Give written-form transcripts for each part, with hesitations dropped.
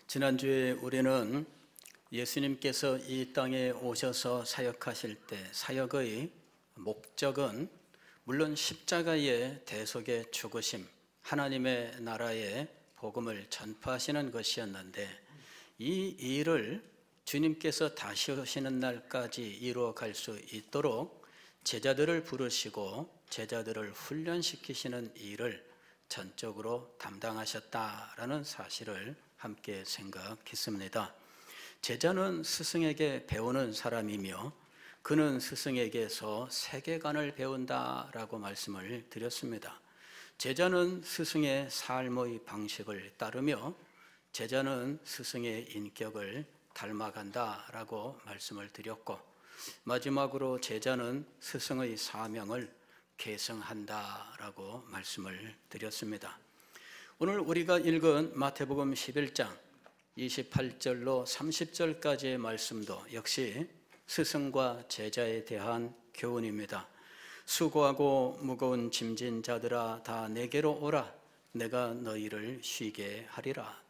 지난주에 우리는 예수님께서 이 땅에 오셔서 사역하실 때 사역의 목적은 물론 십자가의 대속의 죽으심, 하나님의 나라의 복음을 전파하시는 것이었는데 이 일을 주님께서 다시 오시는 날까지 이루어갈 수 있도록 제자들을 부르시고 제자들을 훈련시키시는 일을 전적으로 담당하셨다라는 사실을 함께 생각했습니다. 제자는 스승에게 배우는 사람이며 그는 스승에게서 세계관을 배운다라고 말씀을 드렸습니다. 제자는 스승의 삶의 방식을 따르며 제자는 스승의 인격을 닮아간다라고 말씀을 드렸고, 마지막으로 제자는 스승의 사명을 계승한다라고 말씀을 드렸습니다. 오늘 우리가 읽은 마태복음 11장 28절로 30절까지의 말씀도 역시 스승과 제자에 대한 교훈입니다. 수고하고 무거운 짐진 자들아 다 내게로 오라, 내가 너희를 쉬게 하리라.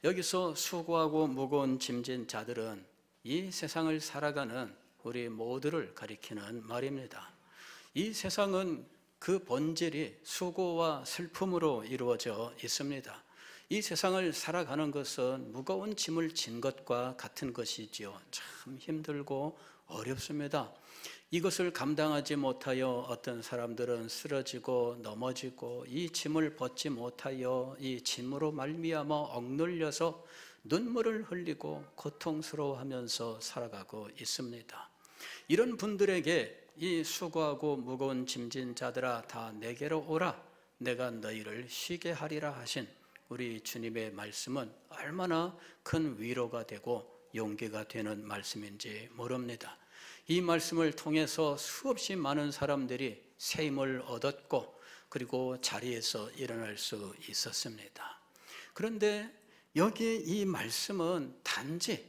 여기서 수고하고 무거운 짐진 자들은 이 세상을 살아가는 우리 모두를 가리키는 말입니다. 이 세상은 그 본질이 수고와 슬픔으로 이루어져 있습니다. 이 세상을 살아가는 것은 무거운 짐을 진 것과 같은 것이지요. 참 힘들고 어렵습니다. 이것을 감당하지 못하여 어떤 사람들은 쓰러지고 넘어지고 이 짐을 벗지 못하여 이 짐으로 말미암아 억눌려서 눈물을 흘리고 고통스러워하면서 살아가고 있습니다. 이런 분들에게 이 수고하고 무거운 짐진 자들아 다 내게로 오라, 내가 너희를 쉬게 하리라 하신 우리 주님의 말씀은 얼마나 큰 위로가 되고 용기가 되는 말씀인지 모릅니다. 이 말씀을 통해서 수없이 많은 사람들이 새 힘을 얻었고 그리고 자리에서 일어날 수 있었습니다. 그런데 여기 이 말씀은 단지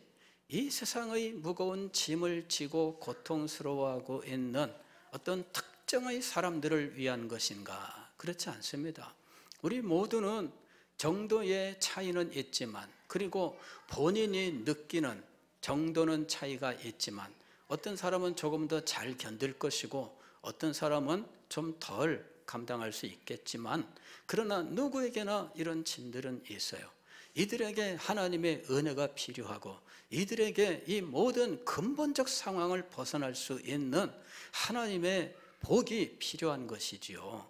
이 세상의 무거운 짐을 지고 고통스러워하고 있는 어떤 특정의 사람들을 위한 것인가? 그렇지 않습니다. 우리 모두는 정도의 차이는 있지만, 그리고 본인이 느끼는 정도는 차이가 있지만, 어떤 사람은 조금 더 잘 견딜 것이고 어떤 사람은 좀 덜 감당할 수 있겠지만, 그러나 누구에게나 이런 짐들은 있어요. 이들에게 하나님의 은혜가 필요하고 이들에게 이 모든 근본적 상황을 벗어날 수 있는 하나님의 복이 필요한 것이지요.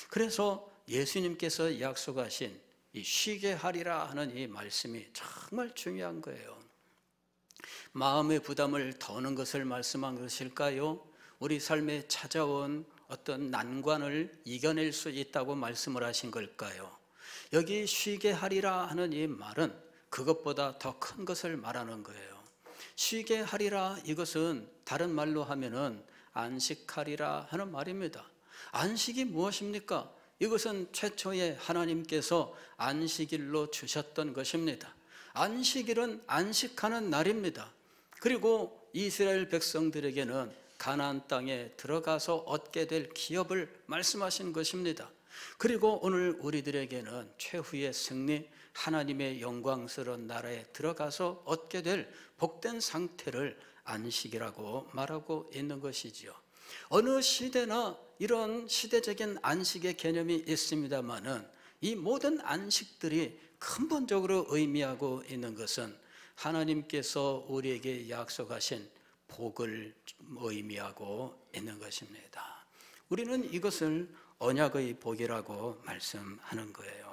그래서 예수님께서 약속하신 이 쉬게 하리라 하는 이 말씀이 정말 중요한 거예요. 마음의 부담을 더는 것을 말씀한 것일까요? 우리 삶에 찾아온 어떤 난관을 이겨낼 수 있다고 말씀을 하신 걸까요? 여기 쉬게 하리라 하는 이 말은 그것보다 더 큰 것을 말하는 거예요. 쉬게 하리라, 이것은 다른 말로 하면은 안식하리라 하는 말입니다. 안식이 무엇입니까? 이것은 최초에 하나님께서 안식일로 주셨던 것입니다. 안식일은 안식하는 날입니다. 그리고 이스라엘 백성들에게는 가나안 땅에 들어가서 얻게 될 기업을 말씀하신 것입니다. 그리고 오늘 우리들에게는 최후의 승리, 하나님의 영광스러운 나라에 들어가서 얻게 될 복된 상태를 안식이라고 말하고 있는 것이지요. 어느 시대나 이런 시대적인 안식의 개념이 있습니다만은 이 모든 안식들이 근본적으로 의미하고 있는 것은 하나님께서 우리에게 약속하신 복을 의미하고 있는 것입니다. 우리는 이것을 언약의 복이라고 말씀하는 거예요.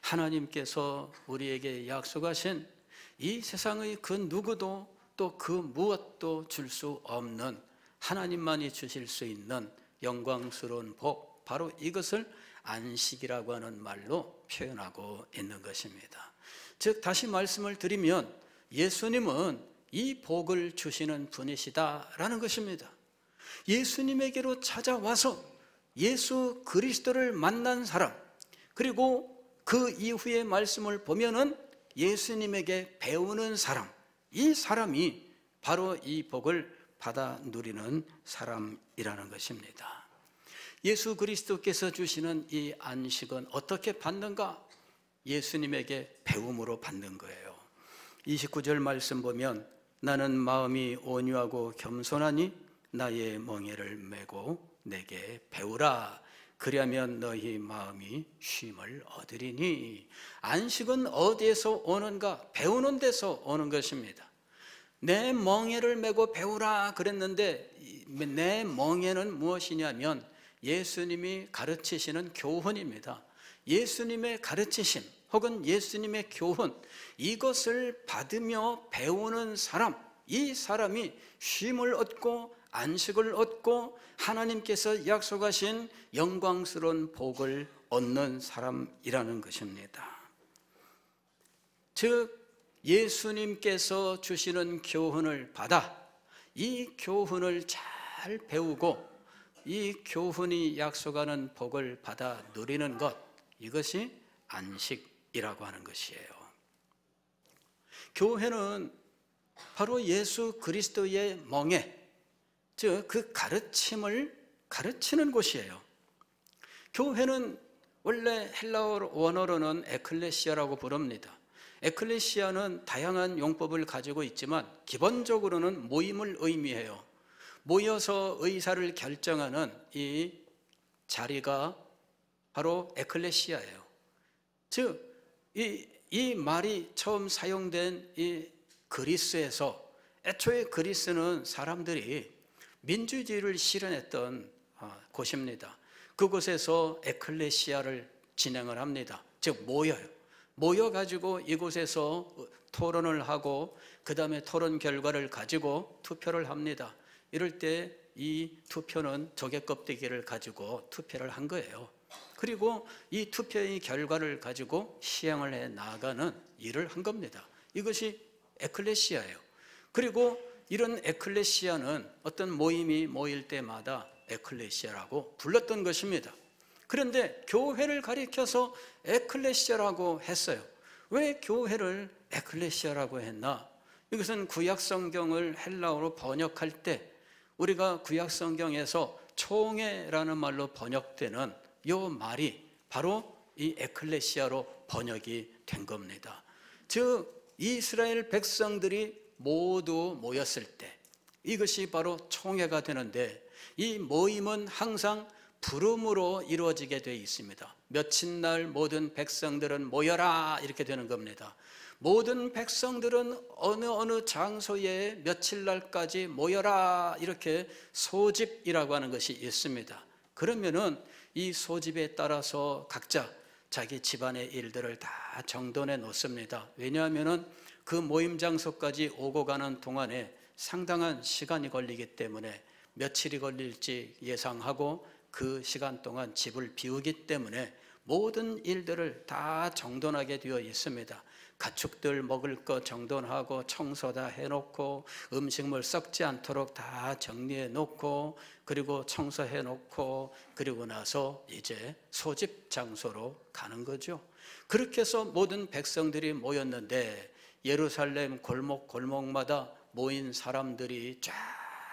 하나님께서 우리에게 약속하신 이 세상의 그 누구도 또 그 무엇도 줄 수 없는 하나님만이 주실 수 있는 영광스러운 복, 바로 이것을 안식이라고 하는 말로 표현하고 있는 것입니다. 즉 다시 말씀을 드리면 예수님은 이 복을 주시는 분이시다라는 것입니다. 예수님에게로 찾아와서 예수 그리스도를 만난 사람, 그리고 그 이후의 말씀을 보면은 예수님에게 배우는 사람, 이 사람이 바로 이 복을 받아 누리는 사람이라는 것입니다. 예수 그리스도께서 주시는 이 안식은 어떻게 받는가? 예수님에게 배움으로 받는 거예요. 29절 말씀 보면 나는 마음이 온유하고 겸손하니 나의 멍에를 메고 내게 배우라. 그리하면 너희 마음이 쉼을 얻으리니. 안식은 어디에서 오는가? 배우는 데서 오는 것입니다. 내 멍에를 메고 배우라 그랬는데 내 멍에는 무엇이냐면 예수님이 가르치시는 교훈입니다. 예수님의 가르치심 혹은 예수님의 교훈, 이것을 받으며 배우는 사람, 이 사람이 쉼을 얻고 안식을 얻고 하나님께서 약속하신 영광스러운 복을 얻는 사람이라는 것입니다. 즉 예수님께서 주시는 교훈을 받아 이 교훈을 잘 배우고 이 교훈이 약속하는 복을 받아 누리는 것, 이것이 안식이라고 하는 것이에요. 교회는 바로 예수 그리스도의 멍에, 즉 그 가르침을 가르치는 곳이에요. 교회는 원래 헬라어 원어로는 에클레시아라고 부릅니다. 에클레시아는 다양한 용법을 가지고 있지만 기본적으로는 모임을 의미해요. 모여서 의사를 결정하는 이 자리가 바로 에클레시아예요. 즉 이 말이 처음 사용된 이 그리스에서, 애초에 그리스는 사람들이 민주주의를 실현했던 곳입니다. 그곳에서 에클레시아를 진행을 합니다. 즉 모여요. 모여가지고 이곳에서 토론을 하고 그 다음에 토론 결과를 가지고 투표를 합니다. 이럴 때 이 투표는 조개 껍데기를 가지고 투표를 한 거예요. 그리고 이 투표의 결과를 가지고 시행을 해 나가는 일을 한 겁니다. 이것이 에클레시아예요. 그리고 이런 에클레시아는 어떤 모임이 모일 때마다 에클레시아라고 불렀던 것입니다. 그런데 교회를 가리켜서 에클레시아라고 했어요. 왜 교회를 에클레시아라고 했나? 이것은 구약성경을 헬라어로 번역할 때 우리가 구약성경에서 총회라는 말로 번역되는 이 말이 바로 이 에클레시아로 번역이 된 겁니다. 즉 이스라엘 백성들이 모두 모였을 때 이것이 바로 총회가 되는데, 이 모임은 항상 부름으로 이루어지게 되어 있습니다. 며칠날 모든 백성들은 모여라 이렇게 되는 겁니다. 모든 백성들은 어느 장소에 며칠날까지 모여라 이렇게 소집이라고 하는 것이 있습니다. 그러면은 이 소집에 따라서 각자 자기 집안의 일들을 다 정돈해 놓습니다. 왜냐하면은 그 모임 장소까지 오고 가는 동안에 상당한 시간이 걸리기 때문에 며칠이 걸릴지 예상하고 그 시간 동안 집을 비우기 때문에 모든 일들을 다 정돈하게 되어 있습니다. 가축들 먹을 거 정돈하고 청소 다 해놓고 음식물 썩지 않도록 다 정리해 놓고 그리고 청소해 놓고 그리고 나서 이제 소집 장소로 가는 거죠. 그렇게 해서 모든 백성들이 모였는데 예루살렘 골목마다 모인 사람들이 쫙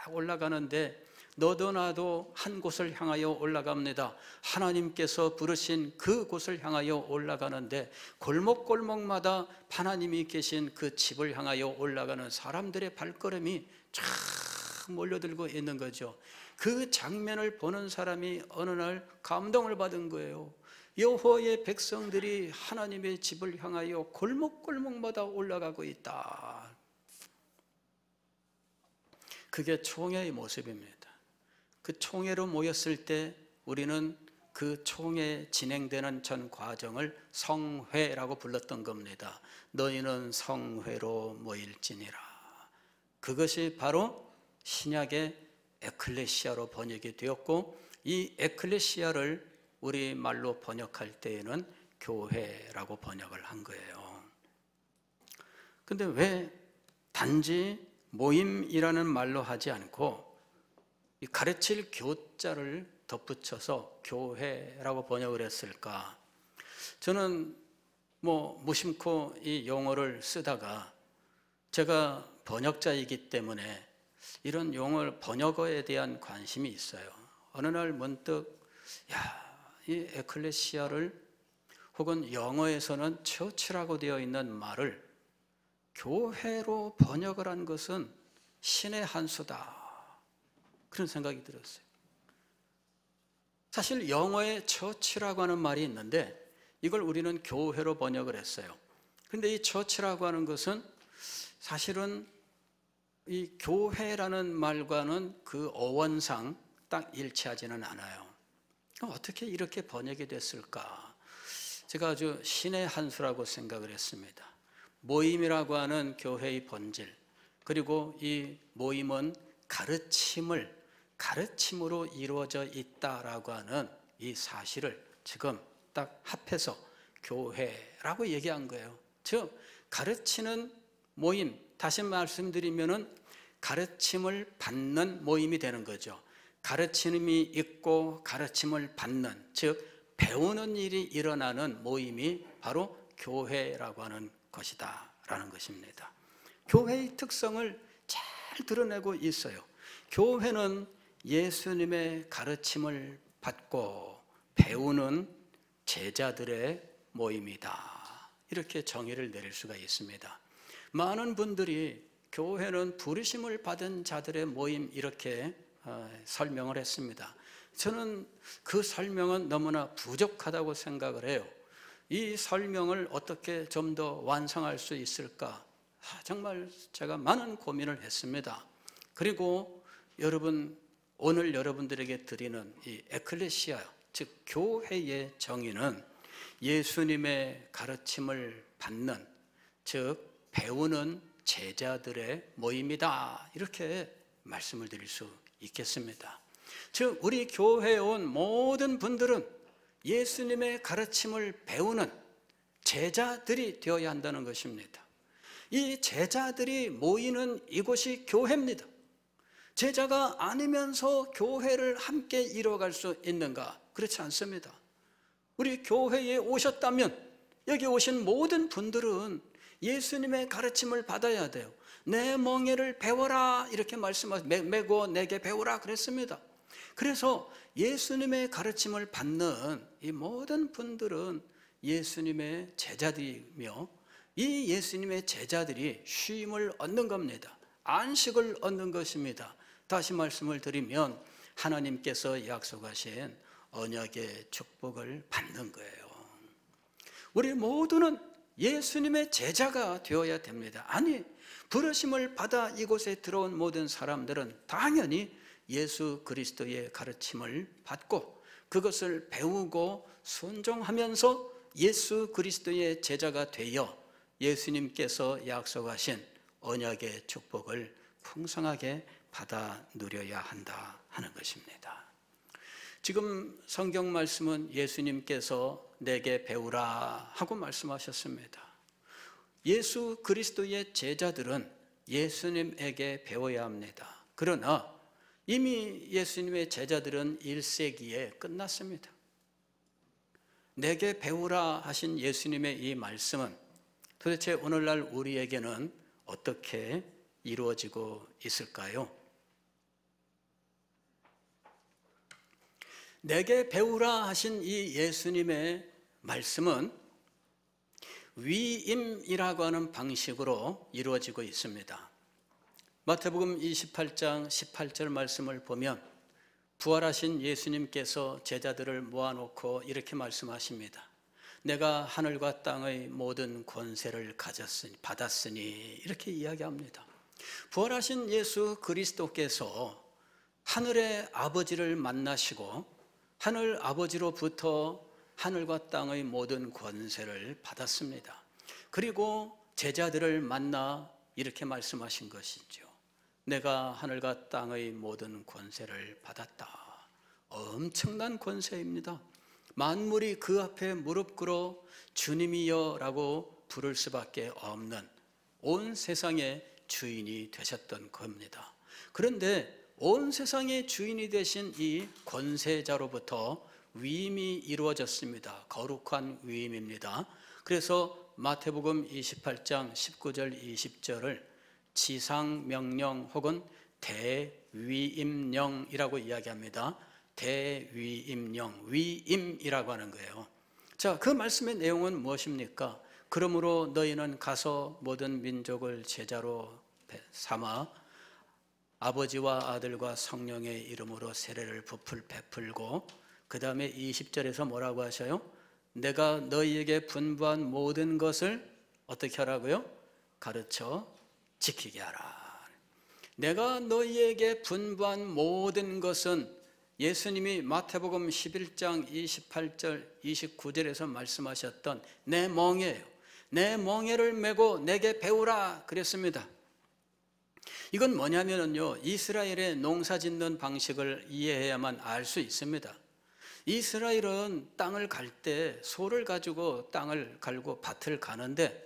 올라가는데 너도 나도 한 곳을 향하여 올라갑니다. 하나님께서 부르신 그 곳을 향하여 올라가는데 골목마다 하나님이 계신 그 집을 향하여 올라가는 사람들의 발걸음이 쫙 몰려들고 있는 거죠. 그 장면을 보는 사람이 어느 날 감동을 받은 거예요. 여호와의 백성들이 하나님의 집을 향하여 골목마다 올라가고 있다. 그게 총회의 모습입니다. 그 총회로 모였을 때 우리는 그 총회 진행되는 전 과정을 성회라고 불렀던 겁니다. 너희는 성회로 모일지니라. 그것이 바로 신약의 에클레시아로 번역이 되었고, 이 에클레시아를 우리 말로 번역할 때에는 교회라고 번역을 한 거예요. 근데 왜 단지 모임이라는 말로 하지 않고 이 가르칠 교자를 덧붙여서 교회라고 번역을 했을까? 저는 무심코 이 용어를 쓰다가 제가 번역자이기 때문에 이런 용어 번역어에 대한 관심이 있어요. 어느 날 문득 이 에클레시아를 혹은 영어에서는 처치라고 되어 있는 말을 교회로 번역을 한 것은 신의 한 수다, 그런 생각이 들었어요. 사실 영어에 처치라고 하는 말이 있는데 이걸 우리는 교회로 번역을 했어요. 그런데 이 처치라고 하는 것은 사실은 이 교회라는 말과는 그 어원상 딱 일치하지는 않아요. 어떻게 이렇게 번역이 됐을까? 제가 아주 신의 한 수라고 생각을 했습니다. 모임이라고 하는 교회의 본질, 그리고 이 모임은 가르침으로 이루어져 있다라고 하는 이 사실을 지금 딱 합해서 교회라고 얘기한 거예요. 즉 가르치는 모임, 다시 말씀드리면은 가르침을 받는 모임이 되는 거죠. 가르침이 있고 가르침을 받는, 즉 배우는 일이 일어나는 모임이 바로 교회라고 하는 것이다 라는 것입니다. 교회의 특성을 잘 드러내고 있어요. 교회는 예수님의 가르침을 받고 배우는 제자들의 모임이다, 이렇게 정의를 내릴 수가 있습니다. 많은 분들이 교회는 부르심을 받은 자들의 모임, 이렇게 설명을 했습니다. 저는 그 설명은 너무나 부족하다고 생각을 해요. 이 설명을 어떻게 좀 더 완성할 수 있을까? 정말 제가 많은 고민을 했습니다. 그리고 오늘 여러분들에게 드리는 이 에클레시아, 즉 교회의 정의는 예수님의 가르침을 받는, 즉 배우는 제자들의 모임이다, 이렇게 말씀을 드릴 수 있겠습니다. 즉 우리 교회에 온 모든 분들은 예수님의 가르침을 배우는 제자들이 되어야 한다는 것입니다. 이 제자들이 모이는 이곳이 교회입니다. 제자가 아니면서 교회를 함께 이뤄갈 수 있는가? 그렇지 않습니다. 우리 교회에 오셨다면 여기 오신 모든 분들은 예수님의 가르침을 받아야 돼요. 내 멍에를 배워라, 이렇게 말씀하시고 메고 내게 배우라 그랬습니다. 그래서 예수님의 가르침을 받는 이 모든 분들은 예수님의 제자들이며, 이 예수님의 제자들이 쉼을 얻는 겁니다. 안식을 얻는 것입니다. 다시 말씀을 드리면 하나님께서 약속하신 언약의 축복을 받는 거예요. 우리 모두는 예수님의 제자가 되어야 됩니다. 아니, 부르심을 받아 이곳에 들어온 모든 사람들은 당연히 예수 그리스도의 가르침을 받고 그것을 배우고 순종하면서 예수 그리스도의 제자가 되어 예수님께서 약속하신 언약의 축복을 풍성하게 받아 누려야 한다 하는 것입니다. 지금 성경 말씀은 예수님께서 내게 배우라 하고 말씀하셨습니다. 예수 그리스도의 제자들은 예수님에게 배워야 합니다. 그러나 이미 예수님의 제자들은 1세기에 끝났습니다. 내게 배우라 하신 예수님의 이 말씀은 도대체 오늘날 우리에게는 어떻게 이루어지고 있을까요? 내게 배우라 하신 이 예수님의 말씀은 위임이라고 하는 방식으로 이루어지고 있습니다. 마태복음 28장 18절 말씀을 보면 부활하신 예수님께서 제자들을 모아놓고 이렇게 말씀하십니다. 내가 하늘과 땅의 모든 권세를 받았으니 이렇게 이야기합니다. 부활하신 예수 그리스도께서 하늘의 아버지를 만나시고 하늘 아버지로부터 하늘과 땅의 모든 권세를 받았습니다. 그리고 제자들을 만나 이렇게 말씀하신 것이죠. 내가 하늘과 땅의 모든 권세를 받았다. 엄청난 권세입니다. 만물이 그 앞에 무릎 꿇어 주님이여 라고 부를 수밖에 없는 온 세상의 주인이 되셨던 겁니다. 그런데 온 세상의 주인이 되신 이 권세자로부터 위임이 이루어졌습니다. 거룩한 위임입니다. 그래서 마태복음 28장 19절 20절을 지상명령 혹은 대위임령이라고 이야기합니다. 대위임령, 위임이라고 하는 거예요. 자, 그 말씀의 내용은 무엇입니까? 그러므로 너희는 가서 모든 민족을 제자로 삼아 아버지와 아들과 성령의 이름으로 세례를 베풀고, 그 다음에 20절에서 뭐라고 하셔요? 내가 너희에게 분부한 모든 것을 어떻게 하라고요? 가르쳐 지키게 하라. 내가 너희에게 분부한 모든 것은 예수님이 마태복음 11장 28절 29절에서 말씀하셨던 내 멍에예요. 내 멍에를 메고 내게 배우라 그랬습니다. 이건 뭐냐면요, 이스라엘의 농사 짓는 방식을 이해해야만 알 수 있습니다. 이스라엘은 땅을 갈 때 소를 가지고 땅을 갈고 밭을 가는데,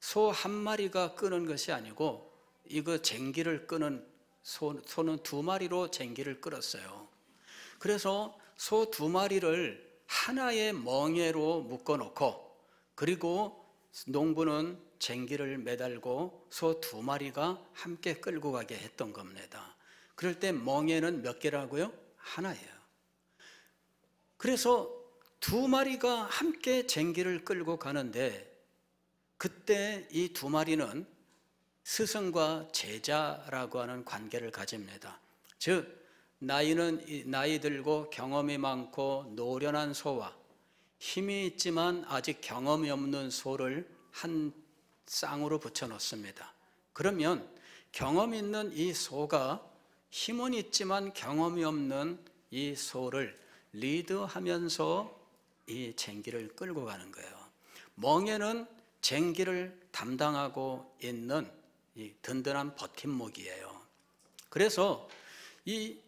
소 한 마리가 끄는 것이 아니고 이거 쟁기를 끄는 소는 두 마리로 쟁기를 끌었어요. 그래서 소 두 마리를 하나의 멍에로 묶어 놓고, 그리고 농부는 쟁기를 매달고 소 두 마리가 함께 끌고 가게 했던 겁니다. 그럴 때 멍에는 몇 개라고요? 하나예요. 그래서 두 마리가 함께 쟁기를 끌고 가는데, 그때 이 두 마리는 스승과 제자라고 하는 관계를 가집니다. 즉, 나이 들고 경험이 많고 노련한 소와 힘이 있지만 아직 경험이 없는 소를 한 쌍으로 붙여 놓습니다. 그러면 경험 있는 이 소가 힘은 있지만 경험이 없는 이 소를 리드하면서 이 쟁기를 끌고 가는 거예요. 멍에는 쟁기를 담당하고 있는 이 든든한 버팀목이에요. 그래서 이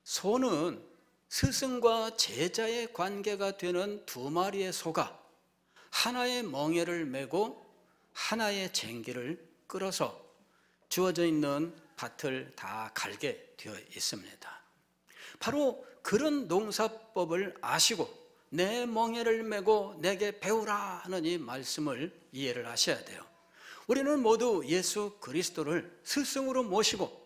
소는 스승과 제자의 관계가 되는 두 마리의 소가 하나의 멍에를 메고 하나의 쟁기를 끌어서 주어져 있는 밭을 다 갈게 되어 있습니다. 바로 그런 농사법을 아시고 내 멍에를 메고 내게 배우라 하는 이 말씀을 이해를 하셔야 돼요. 우리는 모두 예수 그리스도를 스승으로 모시고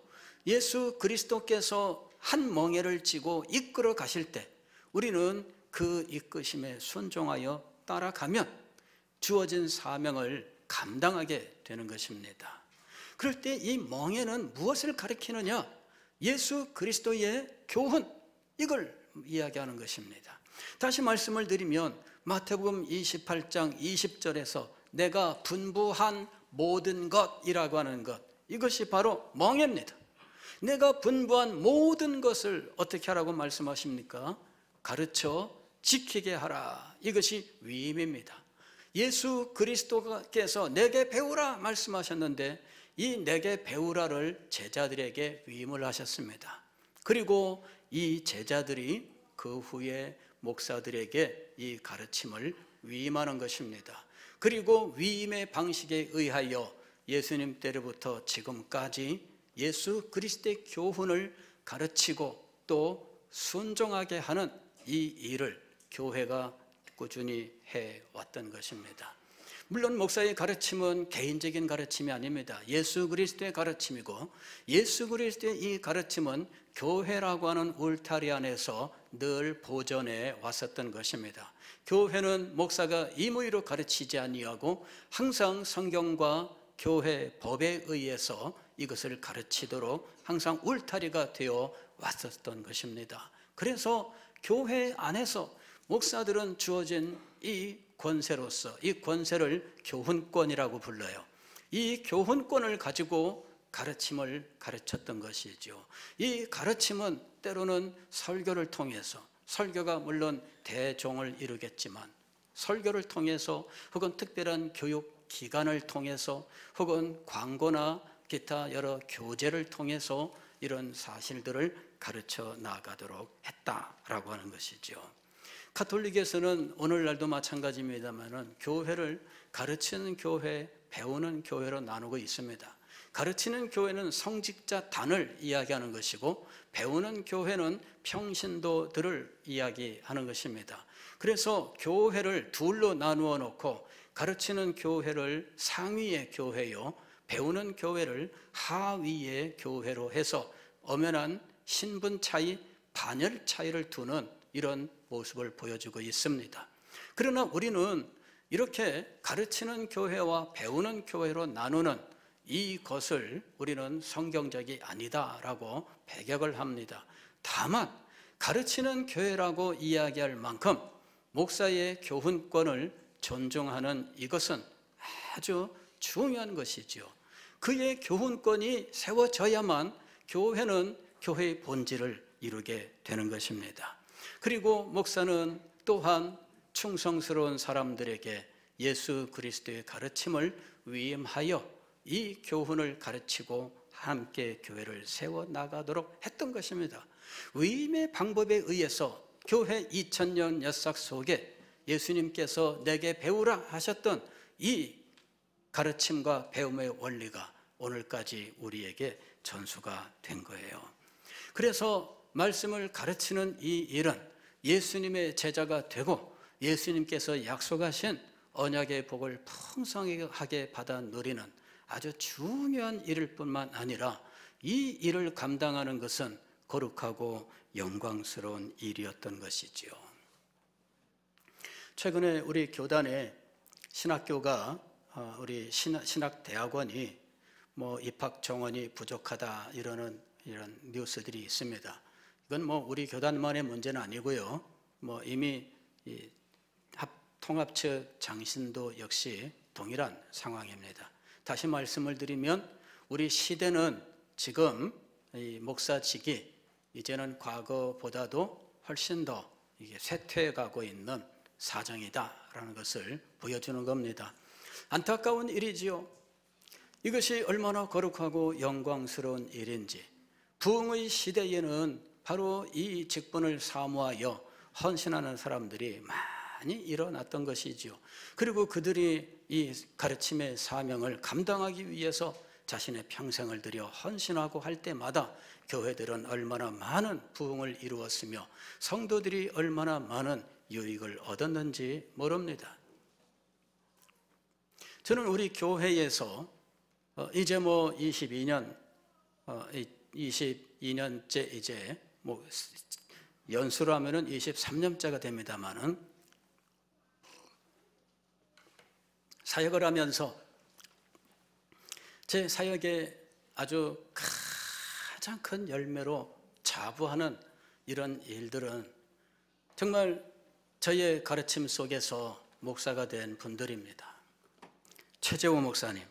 예수 그리스도께서 한 멍에를 쥐고 이끌어 가실 때 우리는 그 이끄심에 순종하여 따라가면 주어진 사명을 감당하게 되는 것입니다. 그럴 때 이 멍에는 무엇을 가리키느냐? 예수 그리스도의 교훈, 이걸 이야기하는 것입니다. 다시 말씀을 드리면 마태복음 28장 20절에서 내가 분부한 모든 것이라고 하는 것, 이것이 바로 멍에입니다. 내가 분부한 모든 것을 어떻게 하라고 말씀하십니까? 가르쳐 지키게 하라. 이것이 위임입니다. 예수 그리스도께서 내게 배우라 말씀하셨는데 이 내게 배우라를 제자들에게 위임을 하셨습니다. 그리고 이 제자들이 그 후에 목사들에게 이 가르침을 위임하는 것입니다. 그리고 위임의 방식에 의하여 예수님 때로부터 지금까지 예수 그리스도의 교훈을 가르치고 또 순종하게 하는 이 일을 교회가 꾸준히 해왔던 것입니다. 물론 목사의 가르침은 개인적인 가르침이 아닙니다. 예수 그리스도의 가르침이고 예수 그리스도의 이 가르침은 교회라고 하는 울타리 안에서 늘 보존해 왔었던 것입니다. 교회는 목사가 임의로 가르치지 아니하고 항상 성경과 교회 법에 의해서 이것을 가르치도록 항상 울타리가 되어 왔었던 것입니다. 그래서 교회 안에서 목사들은 주어진 이 권세로서 이 권세를 교훈권이라고 불러요. 이 교훈권을 가지고 가르침을 가르쳤던 것이죠. 이 가르침은 때로는 설교를 통해서, 설교가 물론 대종을 이루겠지만 설교를 통해서 혹은 특별한 교육 기관을 통해서 혹은 광고나 기타 여러 교재를 통해서 이런 사실들을 가르쳐 나가도록 했다라고 하는 것이죠. 가톨릭에서는 오늘날도 마찬가지입니다만 교회를 가르치는 교회, 배우는 교회로 나누고 있습니다. 가르치는 교회는 성직자 단을 이야기하는 것이고 배우는 교회는 평신도들을 이야기하는 것입니다. 그래서 교회를 둘로 나누어 놓고 가르치는 교회를 상위의 교회요, 배우는 교회를 하위의 교회로 해서 엄연한 신분 차이, 반열 차이를 두는 이런 모습을 보여주고 있습니다. 그러나 우리는 이렇게 가르치는 교회와 배우는 교회로 나누는 이것을 우리는 성경적이 아니다라고 배격을 합니다. 다만 가르치는 교회라고 이야기할 만큼 목사의 교훈권을 존중하는 이것은 아주 중요한 것이지요. 그의 교훈권이 세워져야만 교회는 교회의 본질을 이루게 되는 것입니다. 그리고 목사는 또한 충성스러운 사람들에게 예수 그리스도의 가르침을 위임하여 이 교훈을 가르치고 함께 교회를 세워나가도록 했던 것입니다. 위임의 방법에 의해서 교회 2000년 역사 속에 예수님께서 내게 배우라 하셨던 이 가르침과 배움의 원리가 오늘까지 우리에게 전수가 된 거예요. 그래서 말씀을 가르치는 이 일은 예수님의 제자가 되고 예수님께서 약속하신 언약의 복을 풍성하게 받아 누리는 아주 중요한 일일 뿐만 아니라 이 일을 감당하는 것은 거룩하고 영광스러운 일이었던 것이지요. 최근에 우리 교단에 신학교가 우리 신학대학원이 입학 정원이 부족하다 이런 뉴스들이 있습니다. 이건 우리 교단만의 문제는 아니고요. 이미 통합측 장신도 역시 동일한 상황입니다. 다시 말씀을 드리면 우리 시대는 지금 이 목사직이 이제는 과거보다도 훨씬 더 이게 쇠퇴해 가고 있는 사정이다라는 것을 보여주는 겁니다. 안타까운 일이지요. 이것이 얼마나 거룩하고 영광스러운 일인지 부흥의 시대에는 바로 이 직분을 사모하여 헌신하는 사람들이 많이 일어났던 것이지요. 그리고 그들이 이 가르침의 사명을 감당하기 위해서 자신의 평생을 들여 헌신하고 할 때마다 교회들은 얼마나 많은 부흥을 이루었으며 성도들이 얼마나 많은 유익을 얻었는지 모릅니다. 저는 우리 교회에서 이제 22년째 이제 연수로 하면은 23년째가 됩니다만은 사역을 하면서 제 사역의 아주 가장 큰 열매로 자부하는 이런 일들은 정말 저의 가르침 속에서 목사가 된 분들입니다. 최재호 목사님,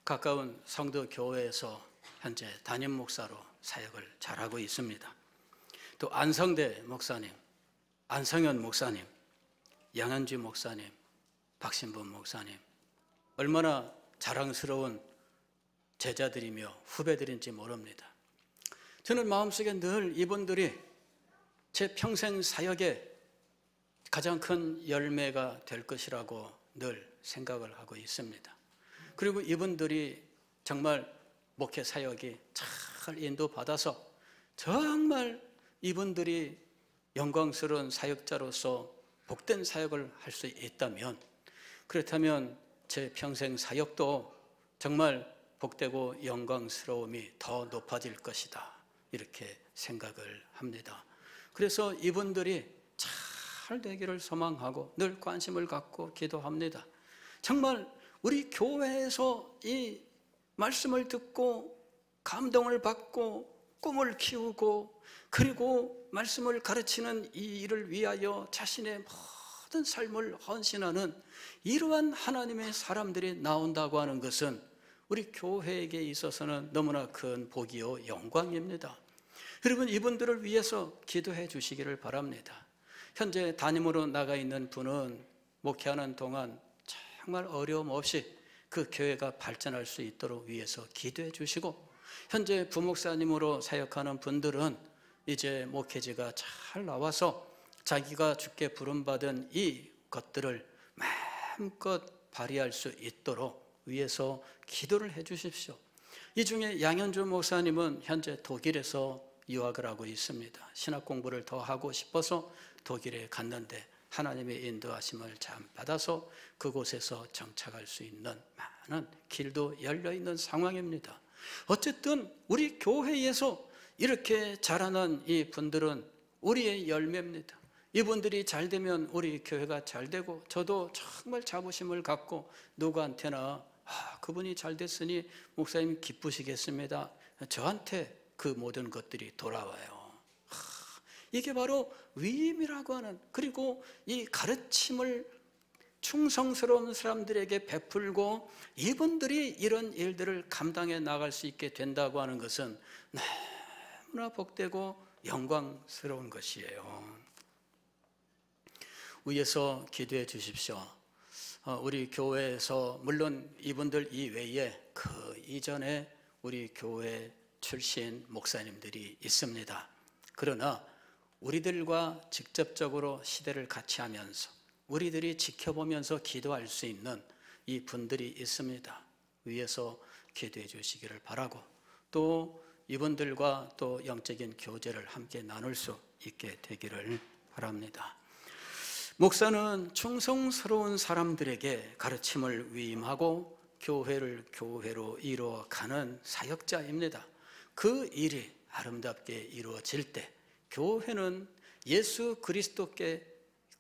가까운 성도 교회에서 현재 담임 목사로 사역을 잘하고 있습니다. 또 안성대 목사님, 안성현 목사님, 양현주 목사님, 박신분 목사님, 얼마나 자랑스러운 제자들이며 후배들인지 모릅니다. 저는 마음속에 늘 이분들이 제 평생 사역에 가장 큰 열매가 될 것이라고 늘 생각을 하고 있습니다. 그리고 이분들이 정말 목회 사역이 잘 인도받아서 정말 이분들이 영광스러운 사역자로서 복된 사역을 할 수 있다면, 그렇다면 제 평생 사역도 정말 복되고 영광스러움이 더 높아질 것이다, 이렇게 생각을 합니다. 그래서 이분들이 잘 되기를 소망하고 늘 관심을 갖고 기도합니다. 정말 우리 교회에서 이 말씀을 듣고 감동을 받고 꿈을 키우고 그리고 말씀을 가르치는 이 일을 위하여 자신의 모든 삶을 헌신하는 이러한 하나님의 사람들이 나온다고 하는 것은 우리 교회에게 있어서는 너무나 큰 복이요 영광입니다. 여러분, 이분들을 위해서 기도해 주시기를 바랍니다. 현재 담임으로 나가 있는 분은 목회하는 동안 정말 어려움 없이 그 교회가 발전할 수 있도록 위해서 기도해 주시고, 현재 부목사님으로 사역하는 분들은 이제 목회지가 잘 나와서 자기가 주께 부름받은 이 것들을 마음껏 발휘할 수 있도록 위해서 기도를 해 주십시오. 이 중에 양현주 목사님은 현재 독일에서 유학을 하고 있습니다. 신학 공부를 더 하고 싶어서 독일에 갔는데 하나님의 인도하심을 참 받아서 그곳에서 정착할 수 있는 많은 길도 열려있는 상황입니다. 어쨌든 우리 교회에서 이렇게 자라난 이 분들은 우리의 열매입니다. 이분들이 잘 되면 우리 교회가 잘 되고, 저도 정말 자부심을 갖고 누구한테나 그분이 잘 됐으니 목사님 기쁘시겠습니다, 저한테 그 모든 것들이 돌아와요. 이게 바로 위임이라고 하는, 그리고 이 가르침을 충성스러운 사람들에게 베풀고 이분들이 이런 일들을 감당해 나갈 수 있게 된다고 하는 것은 너무나 복되고 영광스러운 것이에요. 위에서 기도해 주십시오. 우리 교회에서 물론 이분들 이외에 그 이전에 우리 교회 출신 목사님들이 있습니다. 그러나 우리들과 직접적으로 시대를 같이 하면서 우리들이 지켜보면서 기도할 수 있는 이 분들이 있습니다. 위에서 기도해 주시기를 바라고, 또 이분들과 또 영적인 교제를 함께 나눌 수 있게 되기를 바랍니다. 목사는 충성스러운 사람들에게 가르침을 위임하고 교회를 교회로 이루어가는 사역자입니다. 그 일이 아름답게 이루어질 때 교회는 예수 그리스도께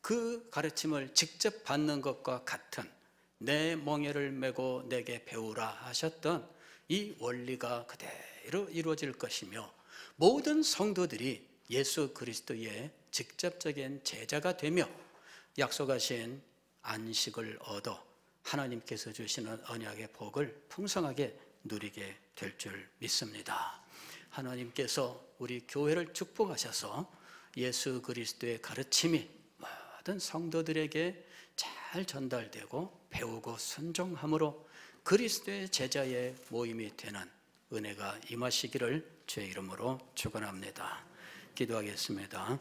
그 가르침을 직접 받는 것과 같은, 내 멍에를 메고 내게 배우라 하셨던 이 원리가 그대로 이루어질 것이며, 모든 성도들이 예수 그리스도의 직접적인 제자가 되며 약속하신 안식을 얻어 하나님께서 주시는 언약의 복을 풍성하게 누리게 될 줄 믿습니다. 하나님께서 우리 교회를 축복하셔서 예수 그리스도의 가르침이 모든 성도들에게 잘 전달되고 배우고 순종함으로 그리스도의 제자의 모임이 되는 은혜가 임하시기를 주의 이름으로 축원합니다. 기도하겠습니다.